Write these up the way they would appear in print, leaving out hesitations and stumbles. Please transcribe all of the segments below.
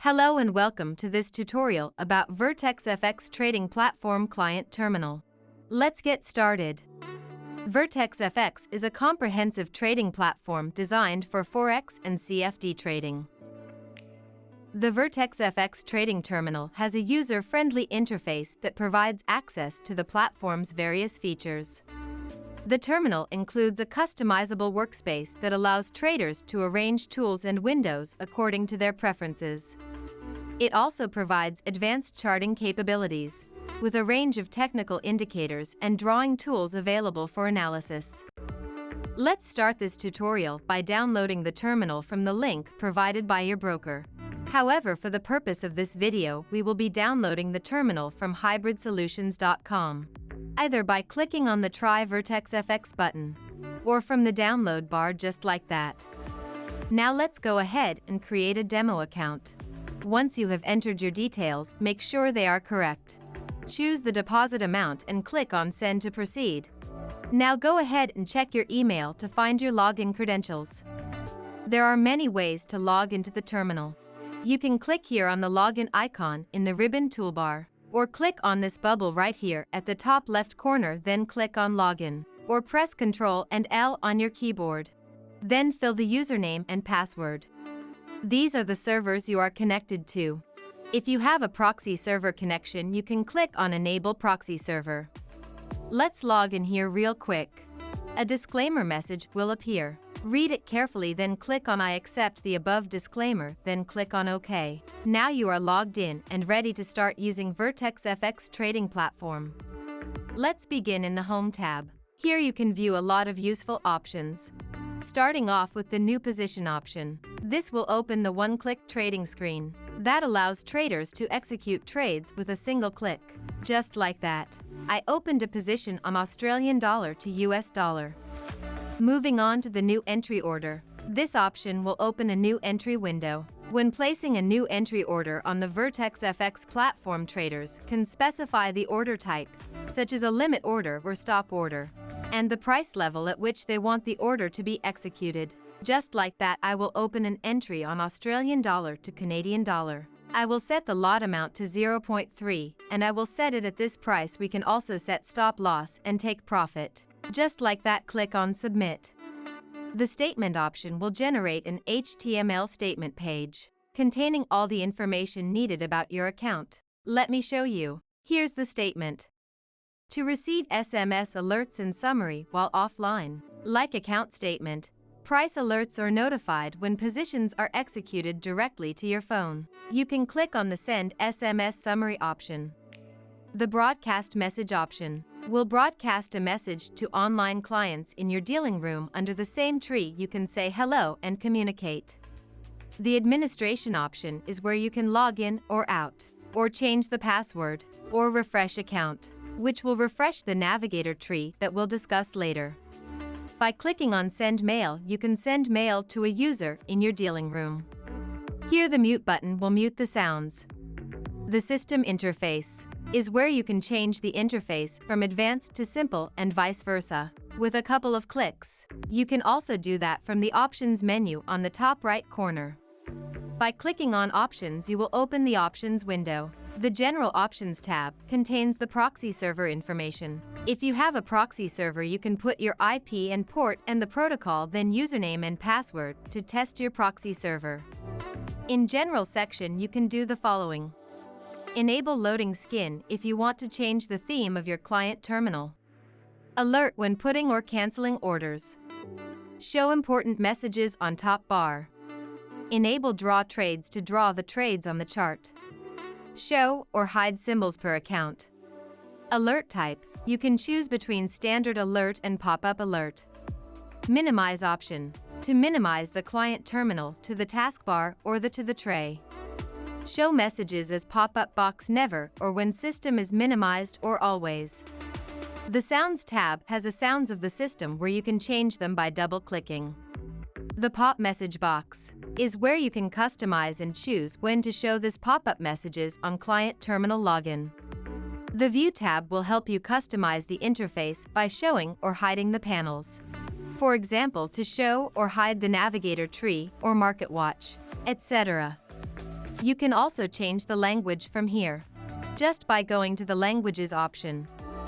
Hello and welcome to this tutorial about VertexFX Trading Platform Client Terminal. Let's get started. VertexFX is a comprehensive trading platform designed for Forex and CFD trading. The VertexFX Trading Terminal has a user-friendly interface that provides access to the platform's various features. The terminal includes a customizable workspace that allows traders to arrange tools and windows according to their preferences. It also provides advanced charting capabilities, with a range of technical indicators and drawing tools available for analysis. Let's start this tutorial by downloading the terminal from the link provided by your broker. However, for the purpose of this video, we will be downloading the terminal from hybridsolutions.com, either by clicking on the Try VertexFX button, or from the download bar just like that. Now let's go ahead and create a demo account. Once you have entered your details, make sure they are correct. Choose the deposit amount and click on Send to proceed. Now go ahead and check your email to find your login credentials. There are many ways to log into the terminal. You can click here on the login icon in the ribbon toolbar, or click on this bubble right here at the top left corner, then click on Login, or press Ctrl and L on your keyboard. Then fill the username and password. These are the servers you are connected to. If you have a proxy server connection, you can click on Enable Proxy Server. Let's log in here real quick. A disclaimer message will appear. Read it carefully, then click on I accept the above disclaimer, then click on OK. Now you are logged in and ready to start using VertexFX Trading Platform. Let's begin in the Home tab. Here you can view a lot of useful options. Starting off with the New Position option. This will open the one-click trading screen. That allows traders to execute trades with a single click. Just like that. I opened a position on Australian dollar to US dollar. Moving on to the New Entry Order. This option will open a new entry window. When placing a new entry order on the VertexFX platform, traders can specify the order type, such as a limit order or stop order, and the price level at which they want the order to be executed. Just like that, I will open an entry on Australian dollar to Canadian dollar. I will set the lot amount to 0.3, and I will set it at this price. We can also set stop loss and take profit. Just like that, click on Submit. The statement option will generate an HTML statement page containing all the information needed about your account. Let me show you. Here's the statement. To receive SMS alerts and summary while offline, like account statement, price alerts are notified when positions are executed directly to your phone. You can click on the Send SMS Summary option. The Broadcast Message option will broadcast a message to online clients in your dealing room. Under the same tree, you can say hello and communicate. The Administration option is where you can log in or out, or change the password, or refresh account, which will refresh the navigator tree that we'll discuss later. By clicking on Send Mail, you can send mail to a user in your dealing room. Here the Mute button will mute the sounds. The System Interface is where you can change the interface from advanced to simple and vice versa, with a couple of clicks. You can also do that from the Options menu on the top right corner. By clicking on Options, you will open the Options window. The General Options tab contains the proxy server information. If you have a proxy server, you can put your IP and port and the protocol, then username and password to test your proxy server. In General section, you can do the following. Enable loading skin if you want to change the theme of your client terminal. Alert when putting or canceling orders. Show important messages on top bar. Enable draw trades to draw the trades on the chart. Show or hide symbols per account. Alert type, you can choose between standard alert and pop-up alert. Minimize option, to minimize the client terminal to the taskbar or to the tray. Show messages as pop-up box never or when system is minimized or always. The Sounds tab has a sounds of the system where you can change them by double-clicking. The Pop Message box is where you can customize and choose when to show this pop-up messages on client terminal login. The View tab will help you customize the interface by showing or hiding the panels. For example, to show or hide the navigator tree or market watch, etc. You can also change the language from here, just by going to the Languages option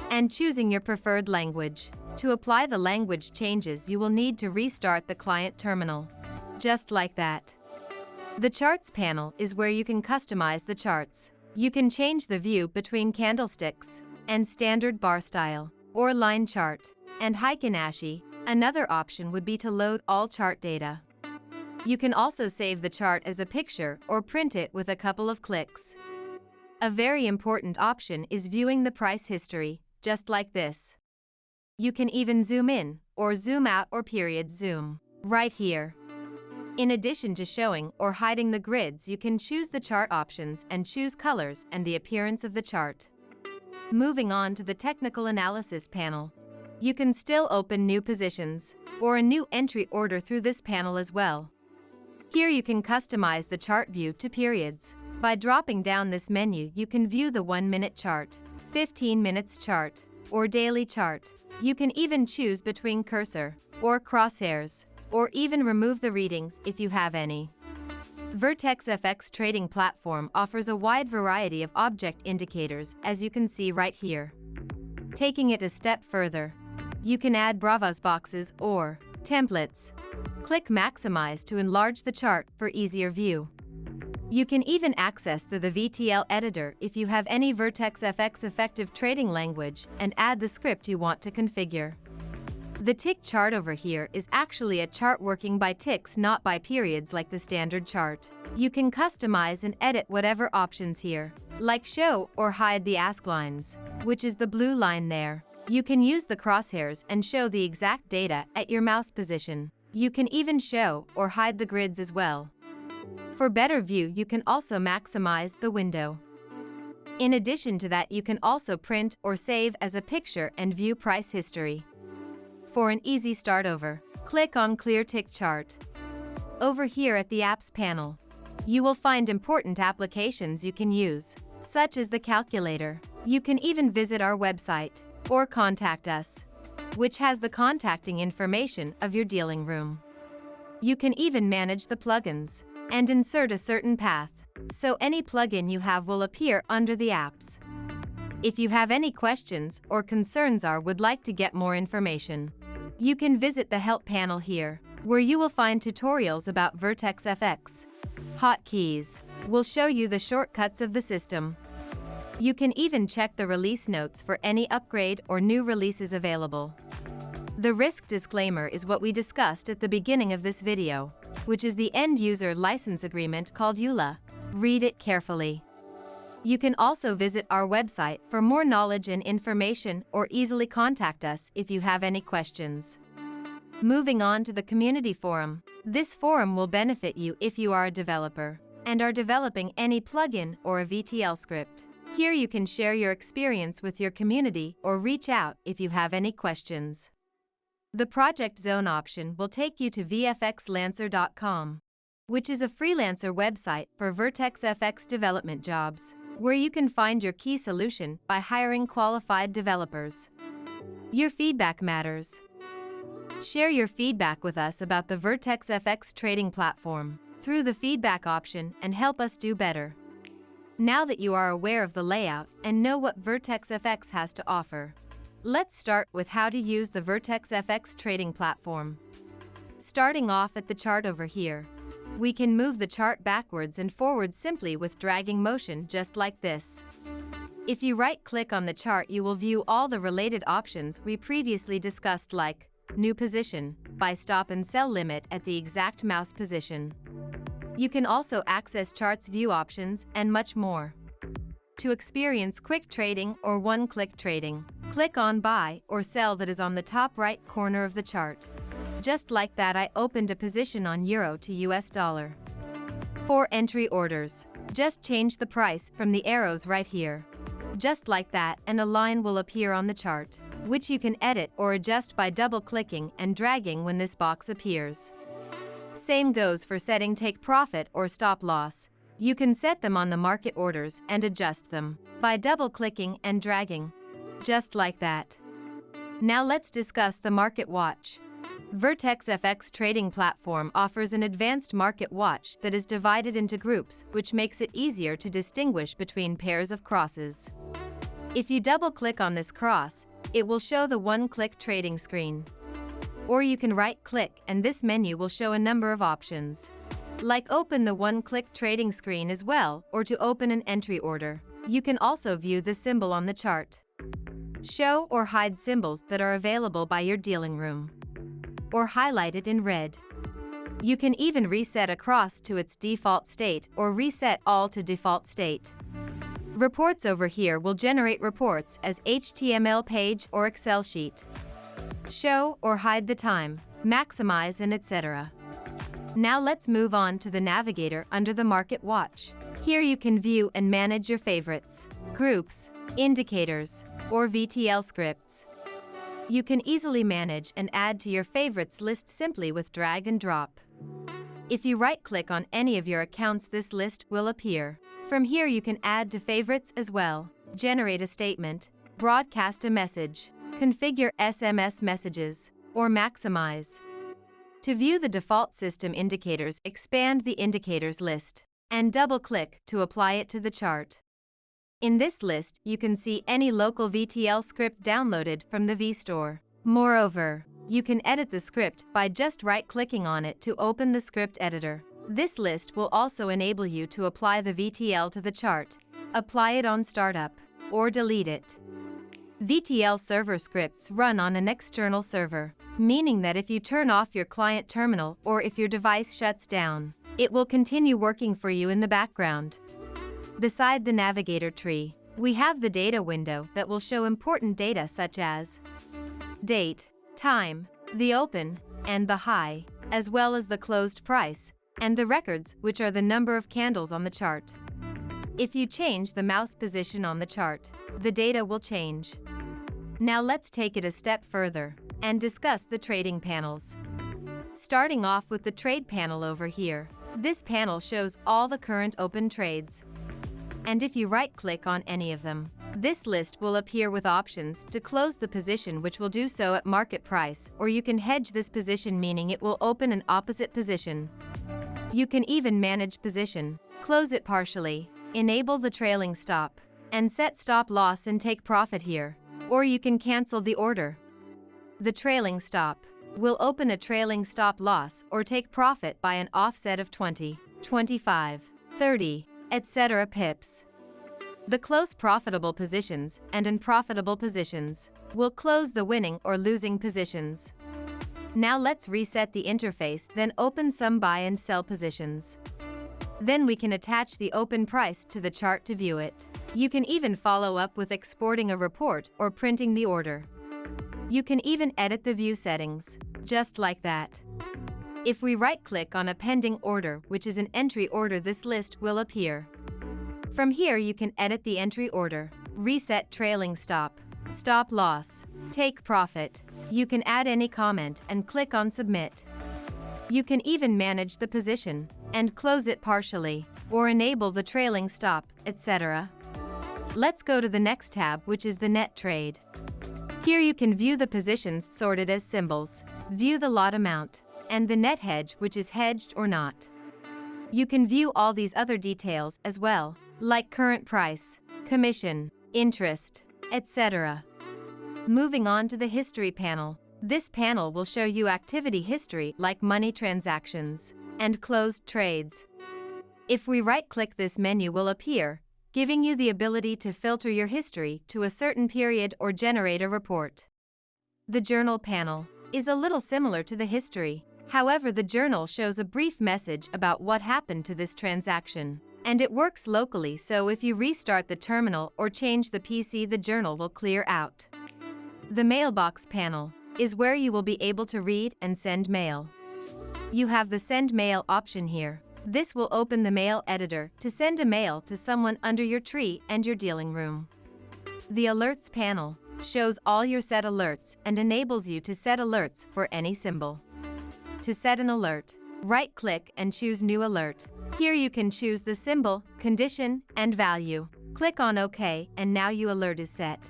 and choosing your preferred language. To apply the language changes, you will need to restart the client terminal. Just like that. The Charts panel is where you can customize the charts. You can change the view between candlesticks and standard bar style or line chart and Heikin-Ashi. Another option would be to load all chart data. You can also save the chart as a picture or print it with a couple of clicks. A very important option is viewing the price history, just like this. You can even zoom in or zoom out or period zoom right here. In addition to showing or hiding the grids, you can choose the chart options and choose colors and the appearance of the chart. Moving on to the technical analysis panel. You can still open new positions or a new entry order through this panel as well. Here you can customize the chart view to periods. By dropping down this menu, you can view the 1-minute chart, 15 minutes chart, or daily chart. You can even choose between cursor or crosshairs, or even remove the readings if you have any. VertexFX Trading Platform offers a wide variety of object indicators, as you can see right here. Taking it a step further, you can add browse boxes or templates. Click Maximize to enlarge the chart for easier view. You can even access the VTL editor if you have any VertexFX effective trading language and add the script you want to configure. The tick chart over here is actually a chart working by ticks, not by periods like the standard chart. You can customize and edit whatever options here, like show or hide the ask lines, which is the blue line there. You can use the crosshairs and show the exact data at your mouse position. You can even show or hide the grids as well. For better view, you can also maximize the window. In addition to that, you can also print or save as a picture and view price history. For an easy start over, click on Clear Tick Chart. Over here at the Apps panel, you will find important applications you can use, such as the calculator. You can even visit our website or contact us, which has the contacting information of your dealing room. You can even manage the plugins and insert a certain path, so any plugin you have will appear under the apps. If you have any questions or concerns or would like to get more information, you can visit the Help panel here, where you will find tutorials about VertexFX. Hotkeys will show you the shortcuts of the system. You can even check the release notes for any upgrade or new releases available. The risk disclaimer is what we discussed at the beginning of this video, which is the end-user license agreement called EULA. Read it carefully. You can also visit our website for more knowledge and information, or easily contact us if you have any questions. Moving on to the community forum. This forum will benefit you if you are a developer and are developing any plugin or a VTL script. Here you can share your experience with your community or reach out if you have any questions. The Project Zone option will take you to vfxlancer.com, which is a freelancer website for VertexFX development jobs, where you can find your key solution by hiring qualified developers. Your feedback matters. Share your feedback with us about the VertexFX trading platform through the feedback option and help us do better. Now that you are aware of the layout and know what VertexFX has to offer, let's start with how to use the VertexFX trading platform. Starting off at the chart over here, we can move the chart backwards and forwards simply with dragging motion, just like this. If you right-click on the chart, you will view all the related options we previously discussed, like New Position, Buy Stop and Sell Limit at the exact mouse position. You can also access charts view options and much more. To experience quick trading or one-click trading, click on Buy or Sell that is on the top right corner of the chart. Just like that, I opened a position on Euro to US dollar. For entry orders, just change the price from the arrows right here. Just like that, and a line will appear on the chart, which you can edit or adjust by double-clicking and dragging when this box appears. Same goes for setting take profit or stop loss. You can set them on the market orders and adjust them by double-clicking and dragging. Just like that. Now let's discuss the Market Watch. VertexFX trading platform offers an advanced market watch that is divided into groups, which makes it easier to distinguish between pairs of crosses. If you double-click on this cross, it will show the one-click trading screen. Or you can right-click and this menu will show a number of options, like open the one-click trading screen as well, or to open an entry order. You can also view the symbol on the chart. Show or hide symbols that are available by your dealing room, or highlight it in red. You can even reset a cross to its default state or reset all to default state. Reports over here will generate reports as HTML page or Excel sheet. Show or hide the time, maximize and etc. Now let's move on to the navigator under the Market Watch. Here you can view and manage your favorites, groups, indicators, or VTL scripts. You can easily manage and add to your favorites list simply with drag and drop. If you right-click on any of your accounts, this list will appear. From here you can add to favorites as well, generate a statement, broadcast a message, configure SMS messages, or maximize. To view the default system indicators, expand the indicators list and double-click to apply it to the chart. In this list, you can see any local VTL script downloaded from the vStore. Moreover, you can edit the script by just right-clicking on it to open the script editor. This list will also enable you to apply the VTL to the chart, apply it on startup, or delete it. VTL server scripts run on an external server, meaning that if you turn off your client terminal or if your device shuts down, it will continue working for you in the background. Beside the navigator tree, we have the data window that will show important data such as date, time, the open, and the high, as well as the closed price, and the records, which are the number of candles on the chart. If you change the mouse position on the chart, the data will change. Now let's take it a step further and discuss the trading panels. Starting off with the trade panel over here, this panel shows all the current open trades. And if you right-click on any of them, this list will appear with options to close the position, which will do so at market price, or you can hedge this position, meaning it will open an opposite position. You can even manage position, close it partially, enable the trailing stop, and set stop loss and take profit here. Or you can cancel the order. The trailing stop will open a trailing stop loss or take profit by an offset of 20, 25, 30, etc. pips. The close profitable positions and unprofitable positions will close the winning or losing positions. Now let's reset the interface, then open some buy and sell positions. Then we can attach the open price to the chart to view it. You can even follow up with exporting a report or printing the order. You can even edit the view settings, just like that. If we right-click on a pending order, which is an entry order, this list will appear. From here you can edit the entry order, reset trailing stop, stop loss, take profit. You can add any comment and click on submit. You can even manage the position and close it partially, or enable the trailing stop, etc. Let's go to the next tab, which is the net trade. Here you can view the positions sorted as symbols, view the lot amount, and the net hedge, which is hedged or not. You can view all these other details as well, like current price, commission, interest, etc. Moving on to the history panel. This panel will show you activity history like money transactions and closed trades. If we right-click, this menu will appear, giving you the ability to filter your history to a certain period or generate a report. The journal panel is a little similar to the history. However, the journal shows a brief message about what happened to this transaction, and it works locally, so if you restart the terminal or change the PC, the journal will clear out. The mailbox panel is where you will be able to read and send mail. You have the send mail option here. This will open the mail editor to send a mail to someone under your tree and your dealing room. The alerts panel shows all your set alerts and enables you to set alerts for any symbol. To set an alert, right-click and choose New Alert. Here you can choose the symbol, condition, and value. Click on OK, and now your alert is set.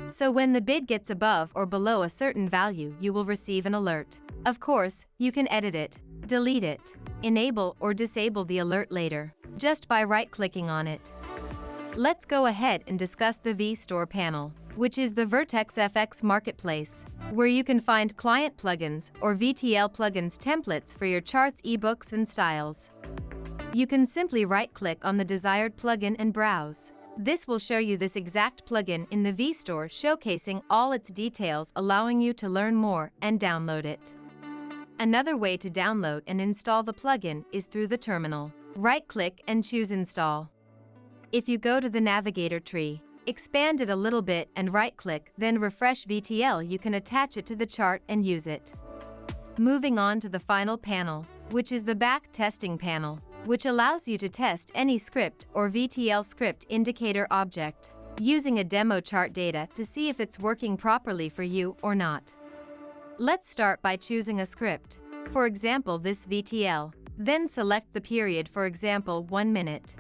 So when the bid gets above or below a certain value, you will receive an alert. Of course, you can edit it, delete it, enable or disable the alert later, just by right-clicking on it. Let's go ahead and discuss the vStore panel, which is the VertexFX marketplace, where you can find client plugins or VTL plugins templates for your charts, ebooks, and styles. You can simply right-click on the desired plugin and browse. This will show you this exact plugin in the vStore, showcasing all its details, allowing you to learn more and download it. Another way to download and install the plugin is through the terminal. Right-click and choose Install. If you go to the navigator tree, expand it a little bit and right-click, then refresh VTL, you can attach it to the chart and use it. Moving on to the final panel, which is the back testing panel, which allows you to test any script or VTL script indicator object, using a demo chart data to see if it's working properly for you or not. Let's start by choosing a script, for example this VTL, then select the period, for example 1 minute.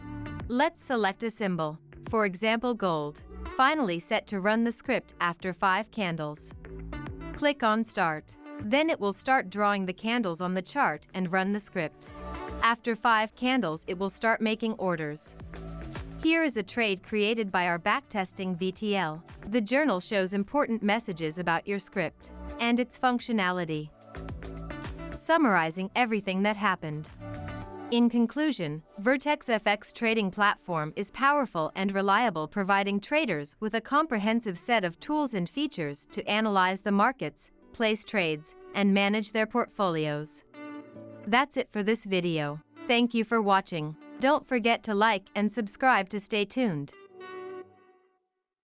Let's select a symbol, for example gold. Finally set to run the script after 5 candles. Click on Start. Then it will start drawing the candles on the chart and run the script. After 5 candles it will start making orders. Here is a trade created by our backtesting VTL. The journal shows important messages about your script and its functionality, summarizing everything that happened. In conclusion, VertexFX trading platform is powerful and reliable, providing traders with a comprehensive set of tools and features to analyze the markets, place trades, and manage their portfolios. That's it for this video. Thank you for watching. Don't forget to like and subscribe to stay tuned.